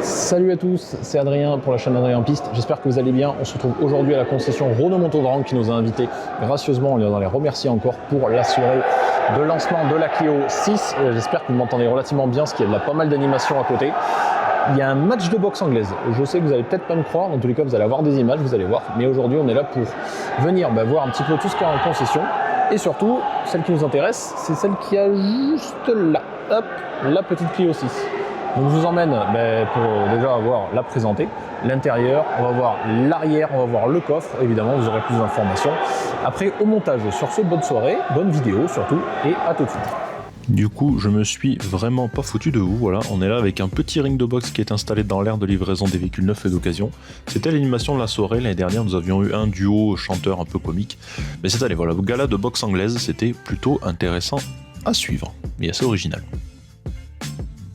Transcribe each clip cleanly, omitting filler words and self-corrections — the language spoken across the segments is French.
Salut à tous, c'est Adrien pour la chaîne Adrien Piste. J'espère que vous allez bien. On se retrouve aujourd'hui à la concession Renault Montauban qui nous a invités gracieusement. On les remercie encore pour la soirée de lancement de la Clio 6. J'espère que vous m'entendez relativement bien, parce qu'il y a pas mal d'animations à côté. Il y a un match de boxe anglaise. Je sais que vous allez peut-être pas me croire, dans tous les cas vous allez avoir des images, vous allez voir. Mais aujourd'hui on est là pour venir voir un petit peu tout ce qu'il y a en concession. Et surtout, celle qui nous intéresse, c'est celle qui a juste là, hop, la petite Clio 6. Donc je vous emmène pour déjà voir la présenter, l'intérieur, on va voir l'arrière, on va voir le coffre, évidemment vous aurez plus d'informations. Après au montage, sur ce, bonne soirée, bonne vidéo surtout, et à tout de suite. Du coup, je me suis vraiment pas foutu de vous, voilà, on est là avec un petit ring de boxe qui est installé dans l'aire de livraison des véhicules neufs et d'occasion. C'était l'animation de la soirée, l'année dernière nous avions eu un duo chanteur un peu comique, mais cette année, voilà, le gala de boxe anglaise, c'était plutôt intéressant à suivre, et assez original.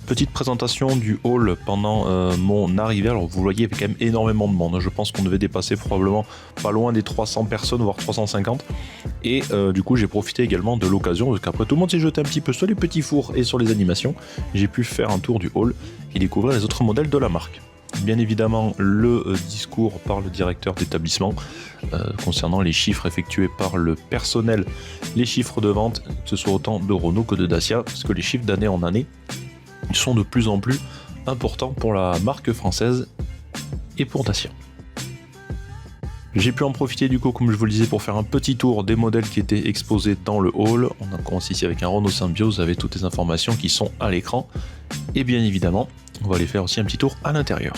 Petite présentation du hall pendant mon arrivée. Alors vous voyez, il y avait quand même énormément de monde. Je pense qu'on devait dépasser probablement pas loin des 300 personnes, voire 350. Et du coup, j'ai profité également de l'occasion, parce qu'après tout le monde s'est jeté un petit peu sur les petits fours et sur les animations. J'ai pu faire un tour du hall et découvrir les autres modèles de la marque. Bien évidemment, le discours par le directeur d'établissement concernant les chiffres effectués par le personnel, les chiffres de vente, que ce soit autant de Renault que de Dacia, parce que les chiffres d'année en année sont de plus en plus importants pour la marque française et pour Dacia. J'ai pu en profiter du coup, comme je vous le disais, pour faire un petit tour des modèles qui étaient exposés dans le hall. On a commencé ici avec un Renault Symbio, vous avez toutes les informations qui sont à l'écran. Et bien évidemment, on va aller faire aussi un petit tour à l'intérieur.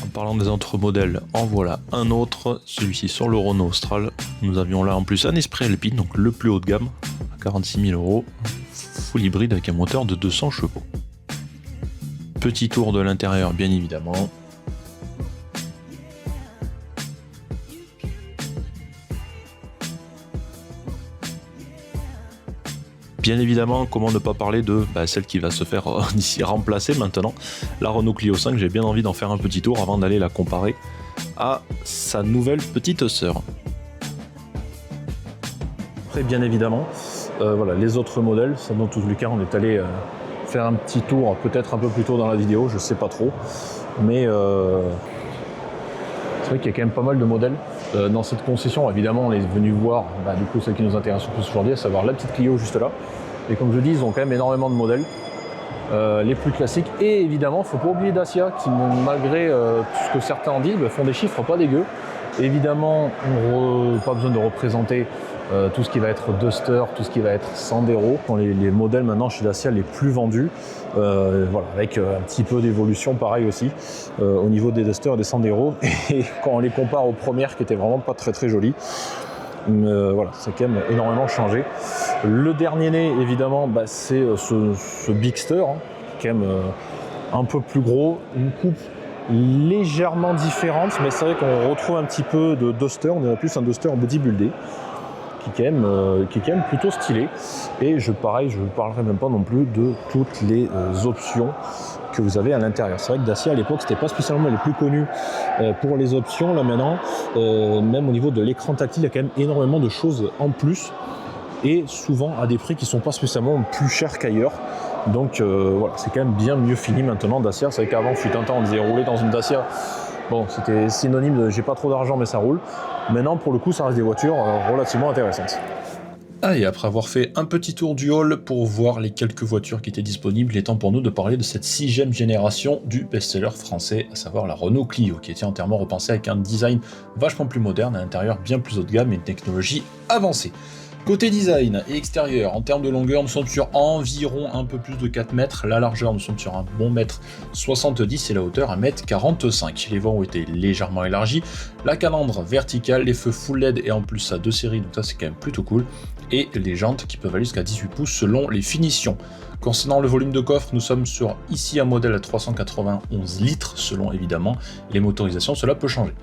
En parlant des autres modèles, en voilà un autre, celui-ci sur le Renault Austral. Nous avions là en plus un Esprit Alpine, donc le plus haut de gamme, à 46 000 €, full hybride avec un moteur de 200 chevaux. Petit tour de l'intérieur bien évidemment. Bien évidemment, comment ne pas parler de celle qui va se faire d'ici remplacer maintenant, la Renault Clio 5. J'ai bien envie d'en faire un petit tour avant d'aller la comparer à sa nouvelle petite sœur. Après bien évidemment, voilà, les autres modèles, ça dans tous les cas on est allé faire un petit tour peut-être un peu plus tôt dans la vidéo, je sais pas trop, mais c'est vrai qu'il y a quand même pas mal de modèles dans cette concession. Évidemment on est venu voir du coup celle qui nous intéresse le plus aujourd'hui, à savoir la petite Clio juste là, et comme je dis ils ont quand même énormément de modèles, les plus classiques, et évidemment faut pas oublier Dacia qui malgré tout ce que certains en disent font des chiffres pas dégueux. Évidemment pas besoin de représenter tout ce qui va être Duster, tout ce qui va être Sandero, les modèles maintenant chez Dacia les plus vendus, voilà, avec un petit peu d'évolution pareil aussi au niveau des Duster et des Sandero, et quand on les compare aux premières qui étaient vraiment pas très très jolies, voilà, c'est quand même énormément changé. Le dernier né évidemment c'est ce Bigster, qui est quand même un peu plus gros, une coupe légèrement différente, mais c'est vrai qu'on retrouve un petit peu de Duster, on a plus un Duster bodybuildé, qui est quand même plutôt stylé. Et je ne parlerai même pas non plus de toutes les options que vous avez à l'intérieur. C'est vrai que Dacia à l'époque c'était pas spécialement les plus connus pour les options. Là maintenant, même au niveau de l'écran tactile, il y a quand même énormément de choses en plus, et souvent à des prix qui sont pas spécialement plus chers qu'ailleurs. Donc voilà, c'est quand même bien mieux fini maintenant Dacia. C'est vrai qu'avant, fut un temps, on disait rouler dans une Dacia, bon, c'était synonyme de j'ai pas trop d'argent mais ça roule. Maintenant pour le coup ça reste des voitures relativement intéressantes. Et après avoir fait un petit tour du hall pour voir les quelques voitures qui étaient disponibles, il est temps pour nous de parler de cette 6e génération du best-seller français, à savoir la Renault Clio, qui était entièrement repensée avec un design vachement plus moderne, à l'intérieur bien plus haut de gamme et une technologie avancée. Côté design et extérieur, en termes de longueur, nous sommes sur environ un peu plus de 4 mètres. La largeur, nous sommes sur un bon mètre 70 et la hauteur 1m45. Les voies ont été légèrement élargies. La calandre verticale, les feux full LED et en plus ça 2 séries, donc ça c'est quand même plutôt cool. et les jantes qui peuvent aller jusqu'à 18 pouces selon les finitions. Concernant le volume de coffre, nous sommes sur ici un modèle à 391 litres selon évidemment les motorisations, cela peut changer.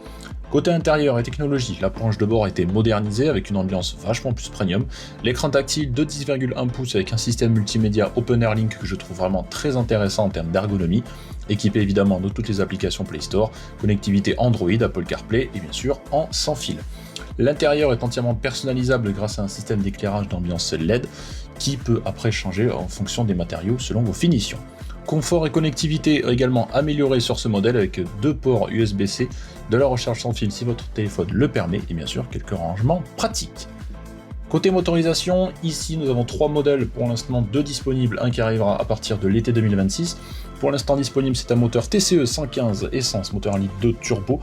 Côté intérieur et technologie, la planche de bord a été modernisée avec une ambiance vachement plus premium. L'écran tactile de 10,1 pouces avec un système multimédia Open Air Link que je trouve vraiment très intéressant en termes d'ergonomie, équipé évidemment de toutes les applications Play Store, connectivité Android, Apple CarPlay et bien sûr en sans fil. L'intérieur est entièrement personnalisable grâce à un système d'éclairage d'ambiance LED qui peut après changer en fonction des matériaux selon vos finitions. Confort et connectivité également améliorés sur ce modèle avec 2 ports USB-C, de la recharge sans fil si votre téléphone le permet et bien sûr quelques rangements pratiques. Côté motorisation, ici nous avons 3 modèles pour l'instant, 2 disponibles, un qui arrivera à partir de l'été 2026. Pour l'instant disponible, c'est un moteur TCE 115 essence, moteur 1 litre 2 turbo,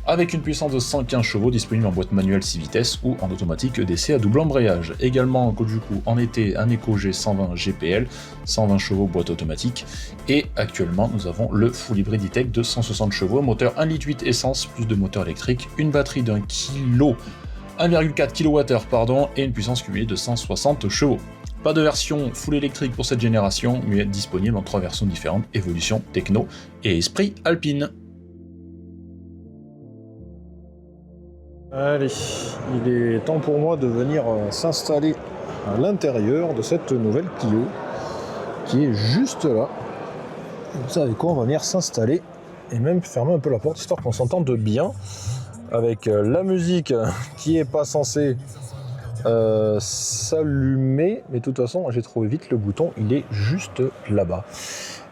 avec une puissance de 115 chevaux, disponible en boîte manuelle 6 vitesses ou en automatique EDC à double embrayage. Également, du coup, en été, un EcoG 120 GPL, 120 chevaux, boîte automatique. Et actuellement, nous avons le Full Hybrid E-Tech de 160 chevaux, moteur 1 litre 8 essence, plus de moteur électrique, une batterie d'1 kg, 1,4 kWh, pardon, et une puissance cumulée de 160 chevaux. Pas de version full électrique pour cette génération, mais disponible en 3 versions différentes, Evolution, Techno et Esprit Alpine. Allez, il est temps pour moi de venir s'installer à l'intérieur de cette nouvelle Clio qui est juste là. Vous savez quoi, on va venir s'installer et même fermer un peu la porte histoire qu'on s'entende bien avec la musique qui est pas censée s'allumer, mais de toute façon j'ai trouvé vite le bouton, il est juste là-bas.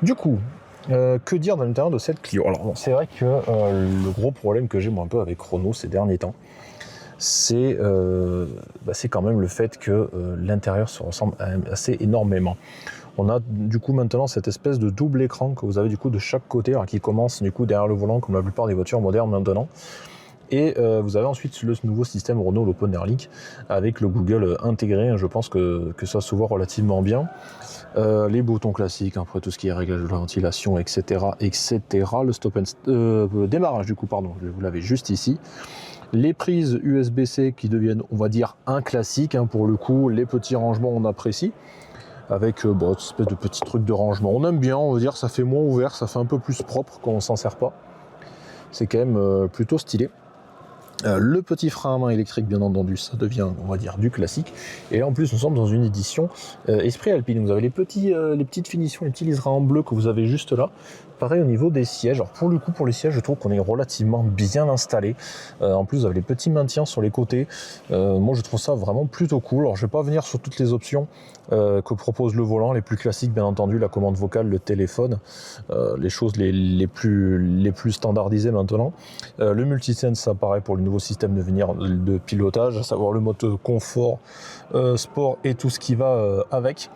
Du coup, que dire dans l'intérieur de cette Clio? Alors bon, c'est vrai que le gros problème que j'ai moi un peu avec Renault ces derniers temps, c'est quand même le fait que l'intérieur se ressemble assez énormément. On a du coup maintenant cette espèce de double écran que vous avez du coup de chaque côté, alors qui commence du coup derrière le volant comme la plupart des voitures modernes maintenant. Et vous avez ensuite le nouveau système Renault, l'Open Air Link, avec le Google intégré. Je pense que ça se voit relativement bien. Les boutons classiques, après tout ce qui est réglage de la ventilation, etc. Le stop and démarrage du coup, pardon, vous l'avez juste ici. Les prises USB-C qui deviennent, on va dire, un classique, hein, pour le coup. Les petits rangements, on apprécie. Avec cette espèce de petits trucs de rangement. On aime bien, on va dire, ça fait moins ouvert, ça fait un peu plus propre quand on s'en sert pas. C'est quand même plutôt stylé. Le petit frein à main électrique, bien entendu, ça devient, on va dire, du classique. Et là, en plus, nous sommes dans une édition Esprit Alpine. Vous avez les petites finitions, les petits liserés en bleu que vous avez juste là. Pareil au niveau des sièges. Alors pour le coup, pour les sièges, je trouve qu'on est relativement bien installé. En plus, vous avez les petits maintiens sur les côtés. Moi, je trouve ça vraiment plutôt cool. Alors, je vais pas venir sur toutes les options que propose le volant. Les plus classiques, bien entendu, la commande vocale, le téléphone, les choses les plus standardisées maintenant. Le multisense, ça apparaît pour le nouveau système de pilotage, à savoir le mode confort, sport et tout ce qui va avec.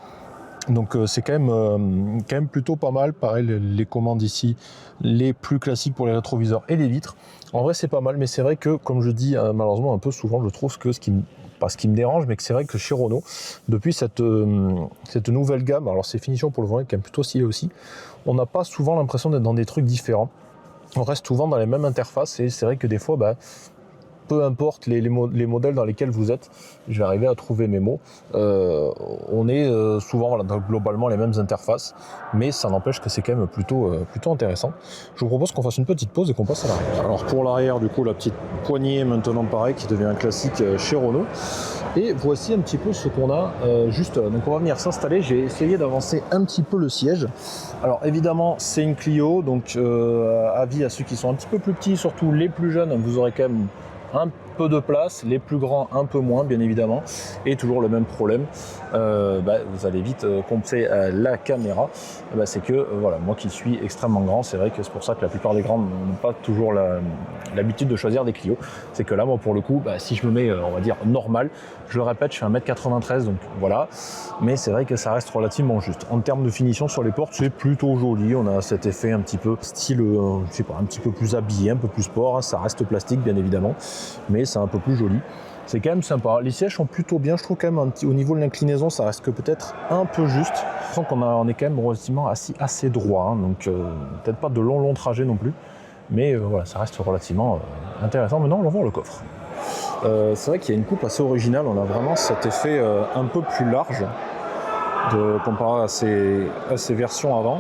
Donc c'est quand même plutôt pas mal. Pareil, les commandes ici, les plus classiques pour les rétroviseurs et les vitres. En vrai, c'est pas mal, mais c'est vrai que, comme je dis malheureusement un peu souvent, je trouve que ce qui me dérange, mais que c'est vrai que chez Renault, depuis cette nouvelle gamme, alors ces finitions pour le volant est quand même plutôt stylé aussi, on n'a pas souvent l'impression d'être dans des trucs différents. On reste souvent dans les mêmes interfaces et c'est vrai que des fois, peu importe les modèles dans lesquels vous êtes, je vais arriver à trouver mes mots. On est souvent dans globalement les mêmes interfaces, mais ça n'empêche que c'est quand même plutôt intéressant. Je vous propose qu'on fasse une petite pause et qu'on passe à l'arrière. Alors pour l'arrière, du coup, la petite poignée maintenant pareil qui devient un classique chez Renault. Et voici un petit peu ce qu'on a juste là. Donc on va venir s'installer. J'ai essayé d'avancer un petit peu le siège. Alors évidemment, c'est une Clio, donc avis à ceux qui sont un petit peu plus petits, surtout les plus jeunes, vous aurez quand même un peu de place, les plus grands un peu moins bien évidemment, et toujours le même problème, vous allez vite compter la caméra, c'est que voilà, moi qui suis extrêmement grand, c'est vrai que c'est pour ça que la plupart des grands n'ont pas toujours l'habitude de choisir des Clio. C'est que là, moi pour le coup, si je me mets on va dire normal, je le répète, je fais 1m93, donc voilà, mais c'est vrai que ça reste relativement juste. En termes de finition sur les portes, c'est plutôt joli, on a cet effet un petit peu style, je sais pas, un petit peu plus habillé, un peu plus sport, hein, ça reste plastique bien évidemment, mais c'est un peu plus joli. C'est quand même sympa. Les sièges sont plutôt bien, je trouve quand même au niveau de l'inclinaison, ça reste que peut-être un peu juste. Je sens on est quand même relativement assez droit, hein, donc peut-être pas de longs trajets non plus, mais voilà, ça reste relativement intéressant. Maintenant, on va voir le coffre. C'est vrai qu'il y a une coupe assez originale, on a vraiment cet effet un peu plus large comparé à ces versions avant.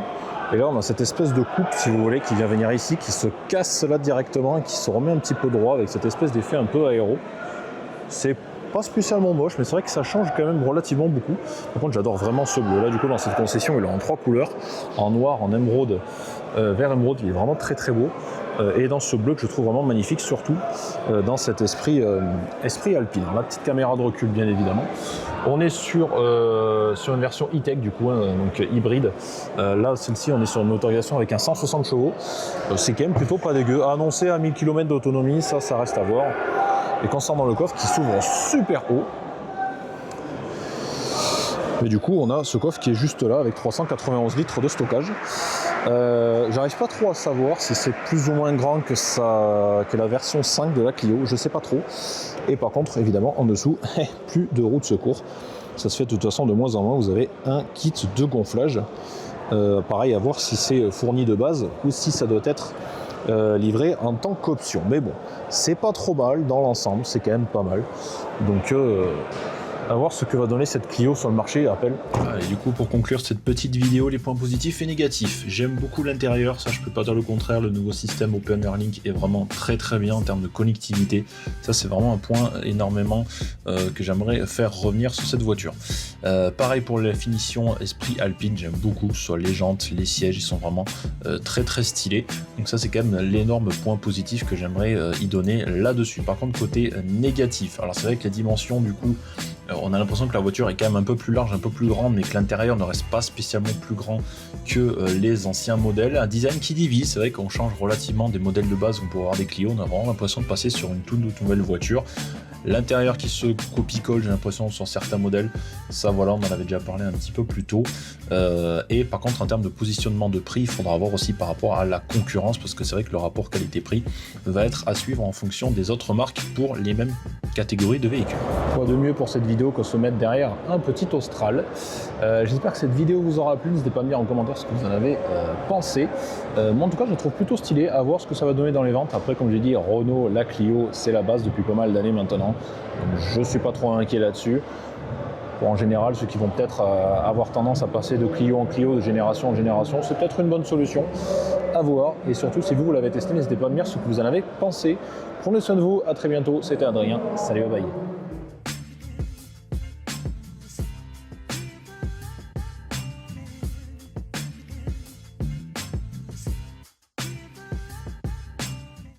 Et là on a cette espèce de coupe, si vous voulez, qui vient venir ici, qui se casse là directement et qui se remet un petit peu droit avec cette espèce d'effet un peu aéro. C'est pas spécialement moche, mais c'est vrai que ça change quand même relativement beaucoup. Par contre, j'adore vraiment ce bleu. Là, du coup, dans cette concession, il est en 3 couleurs, en noir, en émeraude, vert émeraude. Il est vraiment très très beau. Et dans ce bleu que je trouve vraiment magnifique, surtout dans cet esprit alpine. Alors, la petite caméra de recul, bien évidemment. On est sur une version e-tech, du coup, donc hybride. Là, celle-ci, on est sur une motorisation avec un 160 chevaux. C'est quand même plutôt pas dégueu. Annoncé à 1000 km d'autonomie, ça reste à voir. Et concernant le coffre qui s'ouvre super haut. Et du coup, on a ce coffre qui est juste là avec 391 litres de stockage. J'arrive pas trop à savoir si c'est plus ou moins grand que la version 5 de la Clio, je sais pas trop. Et par contre, évidemment, en dessous, plus de roue de secours. Ça se fait de toute façon de moins en moins. Vous avez un kit de gonflage. Pareil, à voir si c'est fourni de base ou si ça doit être livré en tant qu'option. Mais bon, c'est pas trop mal dans l'ensemble, c'est quand même pas mal. Donc à voir ce que va donner cette Clio sur le marché, appel. Et du coup, pour conclure cette petite vidéo, les points positifs et négatifs. J'aime beaucoup l'intérieur, ça je peux pas dire le contraire. Le nouveau système Open Airlink est vraiment très très bien en termes de connectivité. Ça c'est vraiment un point énormément que j'aimerais faire revenir sur cette voiture. Pareil pour la finition esprit alpine, j'aime beaucoup, soit les jantes, les sièges, ils sont vraiment très très stylés. Donc ça c'est quand même l'énorme point positif que j'aimerais y donner là-dessus. Par contre, côté négatif, alors c'est vrai que les dimensions du coup, on a l'impression que la voiture est quand même un peu plus large, un peu plus grande, mais que l'intérieur ne reste pas spécialement plus grand que les anciens modèles. Un design qui divise, c'est vrai qu'on change relativement des modèles de base où on peut avoir des Clio, on a vraiment l'impression de passer sur une toute nouvelle voiture. L'intérieur qui se copie-colle, j'ai l'impression, sur certains modèles. Ça, voilà, on en avait déjà parlé un petit peu plus tôt. Et par contre, en termes de positionnement de prix, il faudra voir aussi par rapport à la concurrence, parce que c'est vrai que le rapport qualité-prix va être à suivre en fonction des autres marques pour les mêmes catégories de véhicules. Quoi de mieux pour cette vidéo que se mettre derrière un petit Austral. J'espère que cette vidéo vous aura plu. N'hésitez pas à me dire en commentaire ce que vous en avez pensé. Moi, en tout cas, je la trouve plutôt stylée. À voir ce que ça va donner dans les ventes. Après, comme j'ai dit, Renault, la Clio, c'est la base depuis pas mal d'années maintenant. Donc, je ne suis pas trop inquiet là-dessus. En général, ceux qui vont peut-être avoir tendance à passer de Clio en Clio, de génération en génération, c'est peut-être une bonne solution à voir. Et surtout, si vous l'avez testé, n'hésitez pas à me dire ce que vous en avez pensé. Prenez soin de vous, à très bientôt. C'était Adrien. Salut, bye bye.